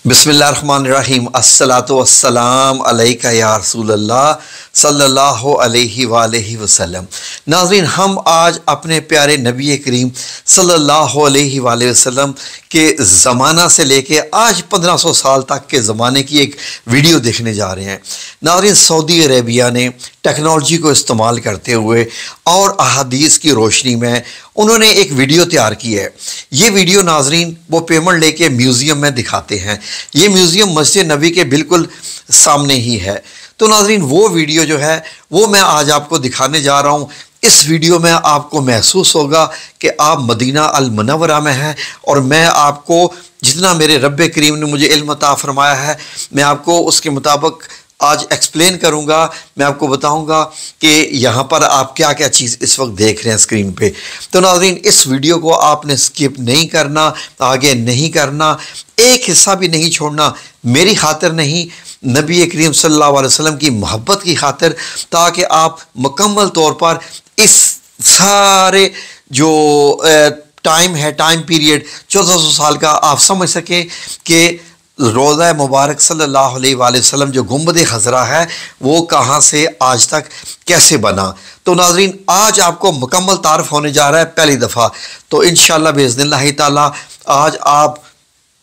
बिस्मिल्लाहिर्रहमानिर्रहीम अस्सलातु वस्सलाम अलैका या रसूलल्लाह सल्लल्लाहु अलैहि वालैहि वसल्लम। नाज़रीन, हम आज अपने प्यारे नबी करीम सल्लल्लाहु अलैहि वालैहि वसल्लम के ज़माना से लेके आज 1500 साल तक के ज़माने की एक वीडियो देखने जा रहे हैं। नाज़रीन, सऊदी अरेबिया ने टेक्नोलॉजी को इस्तेमाल करते हुए और अहादीस की रोशनी में उन्होंने एक वीडियो तैयार की है। ये वीडियो नाज़रीन वो पेमेंट लेके म्यूज़ियम में दिखाते हैं। ये म्यूज़ियम मस्जिद नबी के बिल्कुल सामने ही है। तो नाज़रीन, वो वीडियो जो है वो मैं आज आपको दिखाने जा रहा हूँ। इस वीडियो में आपको महसूस होगा कि आप मदीना अल मुनव्वरा में हैं और मैं आपको जितना मेरे रब्बे करीम ने मुझे इल्म अता फरमाया है मैं आपको उसके मुताबिक आज एक्सप्लेन करूंगा। मैं आपको बताऊंगा कि यहाँ पर आप क्या क्या चीज़ इस वक्त देख रहे हैं स्क्रीन पे। तो नाज़रीन, इस वीडियो को आपने स्किप नहीं करना, आगे नहीं करना, एक हिस्सा भी नहीं छोड़ना, मेरी खातिर नहीं, नबी करीम सल्लल्लाहु अलैहि वसल्लम की मोहब्बत की खातिर, ताकि आप मुकम्मल तौर पर इस सारे जो टाइम है, टाइम पीरियड 1400 साल का, आप समझ सकें कि रोज़ा मुबारक सल्लल्लाहु अलैहि वसल्लम जो गुंबद खज़रा है वो कहाँ से आज तक कैसे बना। तो नाज़रीन, आज आपको मुकम्मल तारफ़ होने जा रहा है पहली दफ़ा। तो इंशाअल्लाह बिइज़्निल्लाहि ताला आज आप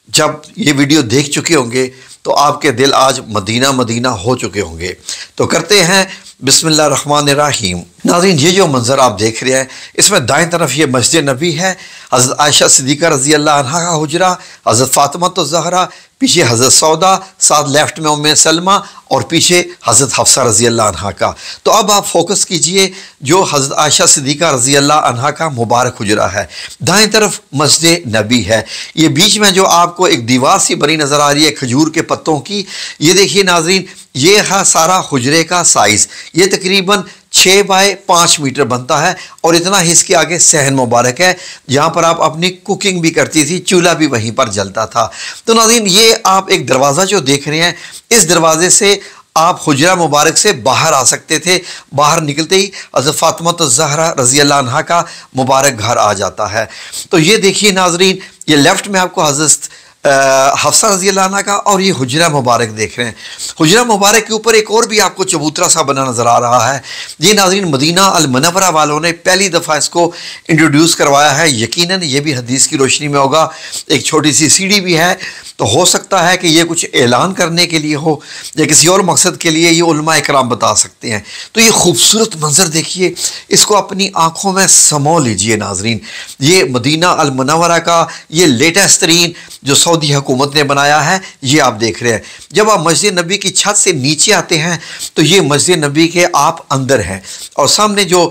जब ये वीडियो देख चुके होंगे तो आपके दिल आज मदीना मदीना हो चुके होंगे। तो करते हैं बिस्मिल्लाहिर्रहमानिर्रहीम। नाज़रीन, ये जो मंज़र आप देख रहे हैं इसमें दाएं तरफ ये मस्जिद नबी है, हज़रत आयशा सिद्दीक़ा रज़ी अल्लाह अन्हा का हुजरा, हज़रत फ़ातिमा तो ज़हरा, पीछे हज़रत सौदा, साथ लेफ्ट में उम्मे सलमा और पीछे हज़रत हफ्सा रज़ी अल्लाह अन्हा का। तो अब आप फोकस कीजिए जो हज़रत आयशा सिद्दीक़ा रज़ी अल्लाह अन्हा का मुबारक हुजरा है, दाएं तरफ मस्जिद नबी है। ये बीच में जो आपको एक दीवार सी बनी नज़र आ रही है खजूर के पत्तों की, ये देखिए नाज़रीन, ये है सारा हुजरे का साइज़। ये तकरीबन 6 बाय 5 मीटर बनता है और इतना ही इसके आगे सहन मुबारक है जहाँ पर आप अपनी कुकिंग भी करती थी, चूल्हा भी वहीं पर जलता था। तो नाज़रीन, ये आप एक दरवाज़ा जो देख रहे हैं, इस दरवाजे से आप हुजरा मुबारक से बाहर आ सकते थे। बाहर निकलते ही हज़रत फ़ातिमा ज़हरा रज़ी अल्लाह अन्हा का मुबारक घर आ जाता है। तो ये देखिए नाज़रीन, ये लेफ़्ट में आपको हज़रत हफ्सा रज़ी अल्लाह अन्हा का और ये हुजरा मुबारक देख रहे हैं। हुजरा मुबारक के ऊपर एक और भी आपको चबूतरा सा बना नज़र आ रहा है। ये नाज़रीन मदीना अल मुनव्वरा वालों ने पहली दफ़ा इसको इंट्रोड्यूस करवाया है। यकीनन ये भी हदीस की रोशनी में होगा। एक छोटी सी सीढ़ी भी है, तो हो सकता है कि ये कुछ ऐलान करने के लिए हो या किसी और मकसद के लिए, ये उलमा इकराम बता सकते हैं। तो ये खूबसूरत मंजर देखिए, इसको अपनी आँखों में समो लीजिए नाज़रीन। ये मदीना अल मुनव्वरा का ये लेटेस्ट तरीन जो सऊदी हुकूमत ने बनाया है, ये आप देख रहे हैं। जब आप मस्जिद नबी की छत से नीचे आते हैं तो ये मस्जिद नबी के आप अंदर हैं और सामने जो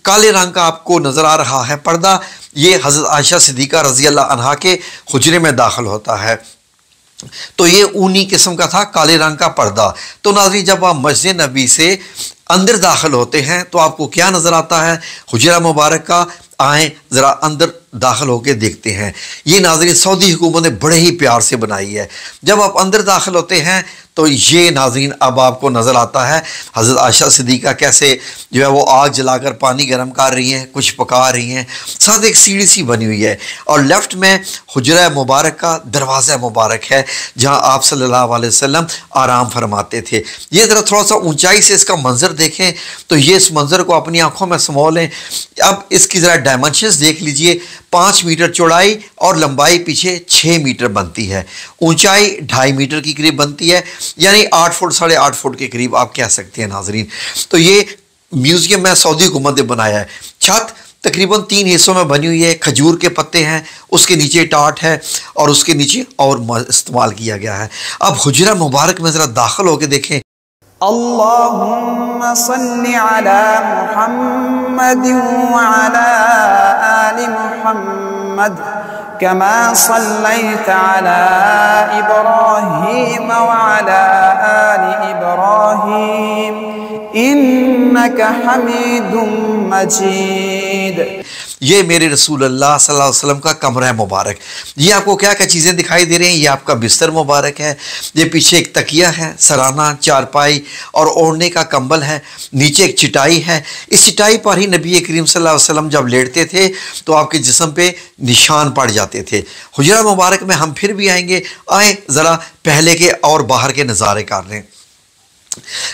काले रंग का आपको नज़र आ रहा है पर्दा, ये हज़रत आयशा सिद्दीक़ा रज़ी अल्लाह अन्हा के हुजरे में दाखिल होता है। तो ये ऊनी किस्म का था, काले रंग का पर्दा। तो नाज़रीन, जब आप मस्जिद नबी से अंदर दाखिल होते हैं तो आपको क्या नज़र आता है? हुजरा मुबारक का। आए ज़रा अंदर दाखिल होकर देखते हैं। ये नाज़रीन सऊदी हुकूमत ने बड़े ही प्यार से बनाई है। जब आप अंदर दाखिल होते हैं तो ये नाज़रीन अब आपको नज़र आता है हज़रत आयशा सिद्दीक़ा कैसे जो है वो आग जलाकर पानी गर्म कर रही हैं, कुछ पका रही हैं, साथ एक सीढ़ी सी बनी हुई है और लेफ़्ट में हुजरा मुबारक का दरवाज़ा मुबारक है जहाँ आप सल्लल्लाहु अलैहि वसल्लम आराम फरमाते थे। ये ज़रा थोड़ा सा ऊंचाई से इसका मंज़र देखें तो ये इस मंज़र को अपनी आँखों में समो लें। अब इसकी ज़रा डायमेंशंस देख लीजिए, 5 मीटर चौड़ाई और लंबाई पीछे 6 मीटर बनती है, ऊंचाई 2.5 मीटर की करीब बनती है, यानी 8 फुट 8.5 फुट के करीब आप कह सकते हैं नाजरीन। तो ये म्यूज़ियम में सऊदी हुकूमत ने बनाया है। छत तकरीबन 3 हिस्सों में बनी हुई है, खजूर के पत्ते हैं, उसके नीचे टाट है और उसके नीचे और इस्तेमाल किया गया है। अब हुजरा मुबारक में ज़रा दाखिल होकर देखें। अल्लाहुम्मा सल्ली अला मुहम्मद व अला आलि मुहम्मद कमा सल्लैता अला इब्राहीम व अला आलि इब्राहीम इन्नका हमीदुम मजीद। ये मेरे रसूल अल्लाह सल्लल्लाहु अलैहि वसल्लम का कमरा मुबारक। ये आपको क्या क्या चीज़ें दिखाई दे रही हैं? ये आपका बिस्तर मुबारक है, ये पीछे एक तकिया है, सराना, चारपाई और ओढ़ने का कंबल है, नीचे एक चिटाई है। इस चिटाई पर ही नबी करीम सल्लल्लाहु अलैहि वसल्लम जब लेटते थे तो आपके जिस्म पे निशान पड़ जाते थे। हुजरा मुबारक में हम फिर भी आएंगे, आए ज़रा पहले के और बाहर के नज़ारे कर लें।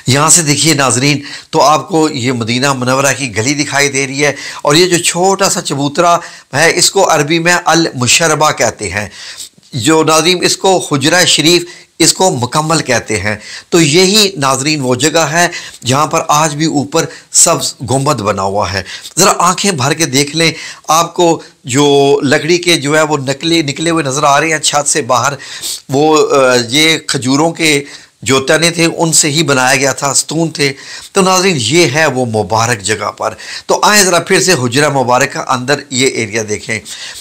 यहाँ से देखिए नाजरीन, तो आपको ये मदीना मुनव्वरा की गली दिखाई दे रही है और ये जो छोटा सा चबूतरा है इसको अरबी में अल मुशर्रबा कहते हैं। जो नाज़रीन इसको हुजरा शरीफ, इसको मुकम्मल कहते हैं। तो यही नाजरीन वो जगह है जहाँ पर आज भी ऊपर सब्ज़ गुंबद बना हुआ है। ज़रा आंखें भर के देख लें, आपको जो लकड़ी के जो है वो निकले हुए नज़र आ रहे हैं छत से बाहर, वो ये खजूरों के जो तने थे उनसे ही बनाया गया था, स्तून थे। तो नाज़रीन ये है वो मुबारक जगह पर। तो आए ज़रा फिर से हुजरा मुबारक का अंदर ये एरिया देखें।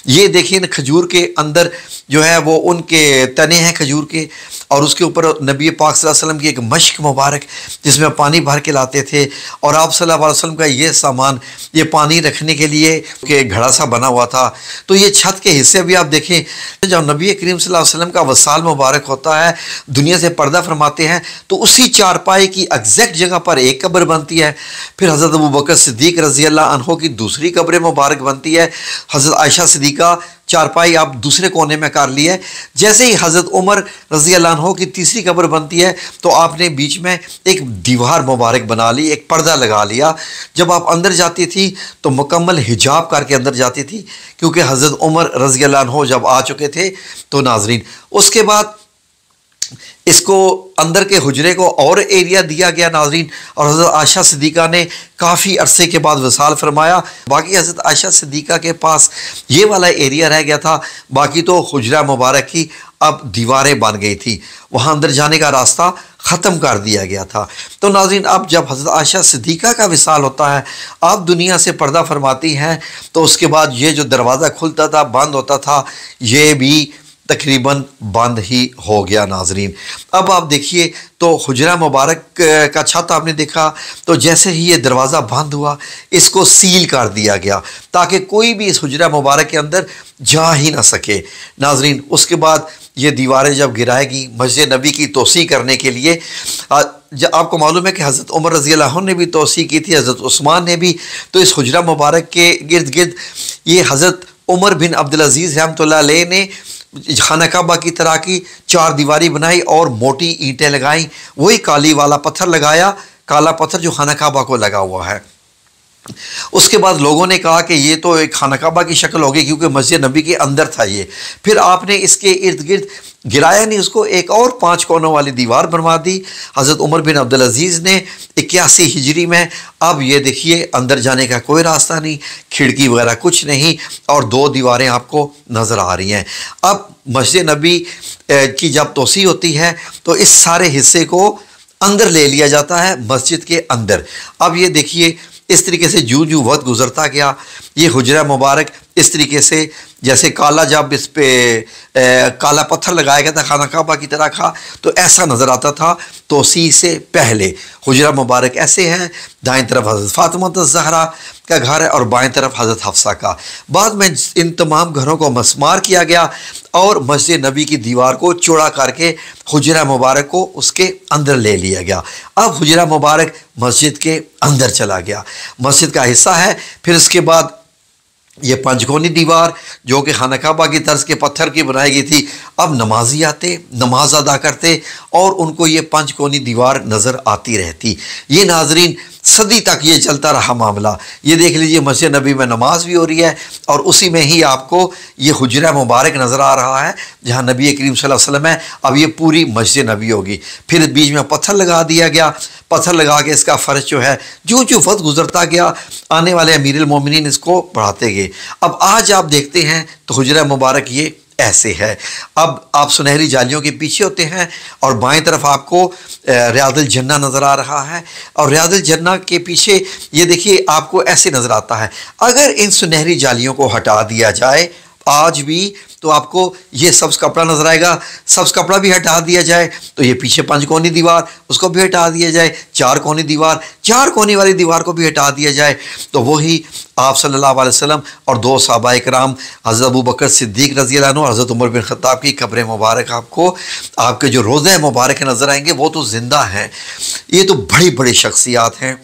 ये देखिए खजूर के अंदर जो है वो उनके तने हैं खजूर के, और उसके ऊपर नबी पाक सल्लल्लाहु अलैहि वसल्लम की एक मश्क मुबारक जिसमें पानी भर के लाते थे, और आप सल्लल्लाहु अलैहि वसल्लम का ये सामान, ये पानी रखने के लिए के घड़ा सा बना हुआ था। तो ये छत के हिस्से भी आप देखें, जब नबी करीम सल्लल्लाहु अलैहि वसल्लम का वसाल मुबारक होता है, दुनिया से पर्दा फरमाते हैं, तो उसी चारपाई की एग्जैक्ट जगह पर एक कब्र बनती है। फिर हज़रत अबू बकर सिद्दीक रज़ी अल्लाह अन्हो की दूसरी कब्र मुबारक बनती है। हज़रत आयशा सिद्दीक़ा चारपाई आप दूसरे कोने में कर ली है। जैसे ही हज़रत उमर रज़ी अल्लाह अन्हो की तीसरी कब्र बनती है तो आपने बीच में एक दीवार मुबारक बना ली, एक पर्दा लगा लिया। जब आप अंदर जाती थी तो मुकम्मल हिजाब करके अंदर जाती थी, क्योंकि हज़रत उमर रज़ी अल्लाह अन्हो जब आ चुके थे। तो नाजरीन उसके बाद इसको अंदर के हुजरे को और एरिया दिया गया नाजरीन, और हज़रत आयशा सिद्दीक़ा ने काफ़ी अरसे के बाद वसाल फरमाया। बाकी हज़रत आयशा सिद्दीक़ा के पास ये वाला एरिया रह गया था, बाकी तो हुजरा मुबारक की अब दीवारें बन गई थी, वहाँ अंदर जाने का रास्ता ख़त्म कर दिया गया था। तो नाज़रीन अब जब हज़रत आयशा सिद्दीक़ा का विसाल होता है, आप दुनिया से पर्दा फरमाती हैं, तो उसके बाद ये जो दरवाज़ा खुलता था बंद होता था, ये भी तकरीबन बंद ही हो गया नाजरीन। अब आप देखिए तो हुजरा मुबारक का छत आपने देखा, तो जैसे ही ये दरवाज़ा बंद हुआ इसको सील कर दिया गया ताकि कोई भी इस हुजरा मुबारक के अंदर जा ही ना सके नाजरीन। उसके बाद ये दीवारें जब गिराएगी मस्जिद नबी की तोसी करने के लिए, आपको मालूम है कि हज़रत उमर रज़ी अल्लाह अन्हु ने भी तोसी की थी, हज़रत उस्मान ने भी। तो इस हुजरा मुबारक के गिर्द गिर्द ये हज़रत उमर बिन अब्दुल अज़ीज़ रहमतुल्लाह अलैह ने खाना काबा की तरह की चार दीवारी बनाई और मोटी ईंटें लगाई, वही काली वाला पत्थर लगाया, काला पत्थर जो खाना काबा को लगा हुआ है। उसके बाद लोगों ने कहा कि ये तो एक खाना काबा की शक्ल होगी क्योंकि मस्जिद नबी के अंदर था ये। फिर आपने इसके इर्द गिर्द गिराया नहीं, उसको एक और 5 कोनों वाली दीवार बनवा दी हज़रत उमर बिन अब्दुल अज़ीज़ ने 81 हिजरी में। अब ये देखिए अंदर जाने का कोई रास्ता नहीं, खिड़की वगैरह कुछ नहीं, और 2 दीवारें आपको नज़र आ रही हैं। अब मस्जिद नबी की जब तोसी होती है तो इस सारे हिस्से को अंदर ले लिया जाता है मस्जिद के अंदर। अब ये देखिए इस तरीके से जूं जूं वक्त गुजरता गया, ये हुजरा मुबारक इस तरीके से जैसे काला, जब इस पे काला पत्थर लगाया गया था खाना काबा की तरह का, तो ऐसा नज़र आता था तोसी से पहले। हुजरा मुबारक ऐसे है, दाएं तरफ हज़रत फातिमा ज़हरा का घर है और बाएं तरफ हज़रत हफ्सा का। बाद में इन तमाम घरों को मसमार किया गया और मस्जिद नबी की दीवार को चौड़ा करके हुजरा मुबारक को उसके अंदर ले लिया गया। अब हुजरा मुबारक मस्जिद के अंदर चला गया, मस्जिद का हिस्सा है। फिर इसके बाद ये 5 कोनी दीवार जो कि खाना काबा की तर्ज के पत्थर की बनाई गई थी, अब नमाजी आते, नमाज अदा करते और उनको ये 5 कोनी दीवार नज़र आती रहती। ये नाजरीन सदी तक ये चलता रहा मामला। ये देख लीजिए मस्जिद नबी में नमाज भी हो रही है और उसी में ही आपको ये हुजरा मुबारक नज़र आ रहा है जहाँ नबी करीम सल्लल्लाहु अलैहि वसल्लम है। अब ये पूरी मस्जिद नबी होगी। फिर बीच में पत्थर लगा दिया गया, पत्थर लगा के इसका फ़र्श जो है जो जो वक्त गुजरता गया आने वाले अमीरुल मोमिनीन इसको बढ़ाते गए। अब आज आप देखते हैं तो हुजरा मुबारक ये ऐसे है। अब आप सुनहरी जालियों के पीछे होते हैं और बाएं तरफ आपको रियादुल जन्ना नज़र आ रहा है और रियादुल जन्ना के पीछे ये देखिए आपको ऐसे नज़र आता है। अगर इन सुनहरी जालियों को हटा दिया जाए आज भी तो आपको ये सब्ज़ कपड़ा नज़र आएगा। सब्ज़ कपड़ा भी हटा दिया जाए तो ये पीछे 5 कोनी दीवार, उसको भी हटा दिया जाए। 4 कोनी दीवार, 4 कोनी वाली दीवार को भी हटा दिया जाए तो वही आप सल्लल्लाहु अलैहि वसल्लम और 2 सहाबाए किराम हज़रत अबू बकर सिद्दीक़ रज़ी अल्लाह अन्हु, हज़रत उमर बिन ख़त्ताब की कब्र मुबारक आपको आपके जो रोज़े मुबारक नज़र आएंगे वो तो ज़िंदा हैं। ये तो बड़ी बड़ी शख्सियात हैं।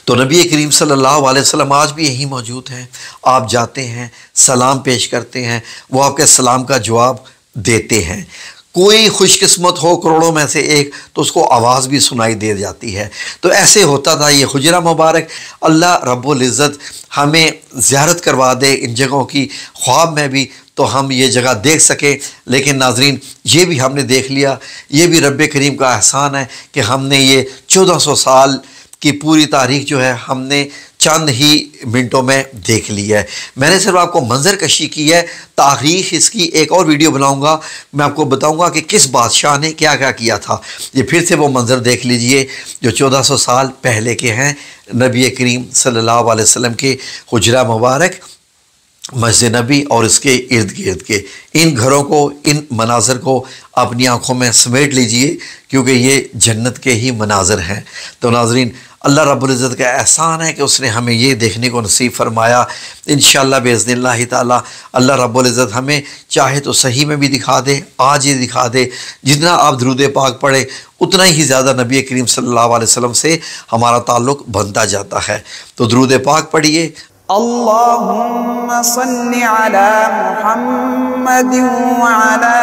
तो नबी करीम सल्लल्लाहु अलैहि वसल्लम आज भी यहीं मौजूद हैं। आप जाते हैं, सलाम पेश करते हैं, वो आपके सलाम का जवाब देते हैं। कोई खुशकिस्मत हो करोड़ों में से एक तो उसको आवाज़ भी सुनाई दे जाती है। तो ऐसे होता था ये हुजरा मुबारक। अल्लाह रब्बुल इज़्ज़त हमें ज़ियारत करवा दे इन जगहों की, ख्वाब में भी तो हम ये जगह देख सकें। लेकिन नाज़रीन ये भी हमने देख लिया, ये भी रब्बे करीम का एहसान है कि हमने ये 1400 साल की पूरी तारीख जो है हमने चंद ही मिनटों में देख ली है। मैंने सिर्फ आपको मंजर कशी की है। तारीख इसकी एक और वीडियो बनाऊंगा, मैं आपको बताऊंगा कि किस बादशाह ने क्या क्या किया था। ये फिर से वो मंजर देख लीजिए जो 1400 साल पहले के हैं, नबी करीम सल्लल्लाहु अलैहि वसल्लम के हुजरा मुबारक, मस्जिद नबी और इसके इर्द गिर्द के इन घरों को, इन मनाज़र को अपनी आँखों में समेट लीजिए क्योंकि ये जन्नत के ही मनाज़र हैं। तो नाज़रीन अल्लाह रब्बुल इज़्ज़त का एहसान है कि उसने हमें ये देखने को नसीब फरमाया। इंशाअल्लाह बिइज़्निल्लाह ताला अल्लाह रब्बुल इज़्ज़त हमें चाहे तो सही में भी दिखा दे, आज ही दिखा दे। जितना आप दुरूद पाक पढ़े उतना ही ज़्यादा नबी करीम सल्लल्लाहु अलैहि वसल्लम से हमारा ताल्लुक़ बनता जाता है। तो दुरूद पाक पढ़िए। अल्लाहुम्मा सल्लि अला मुहम्मद व अला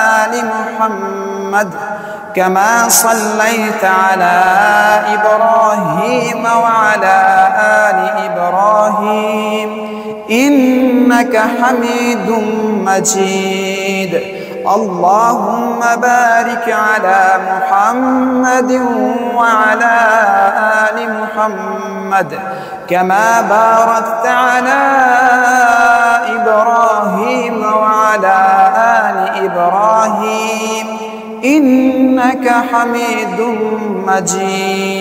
आलि मुहम्मद कमा सल्लैता अला इब्राहीम व अला आलि इब्राहीम इन्नका हमीदुम मजीद। अल्लाहुम्मा बारिक अला मुहम्मद व अला आलि मुहम्मद कमा बारकता अला इब्राहीम व अला आलि इब्राहीम इन्नका हमीदुम मजीद।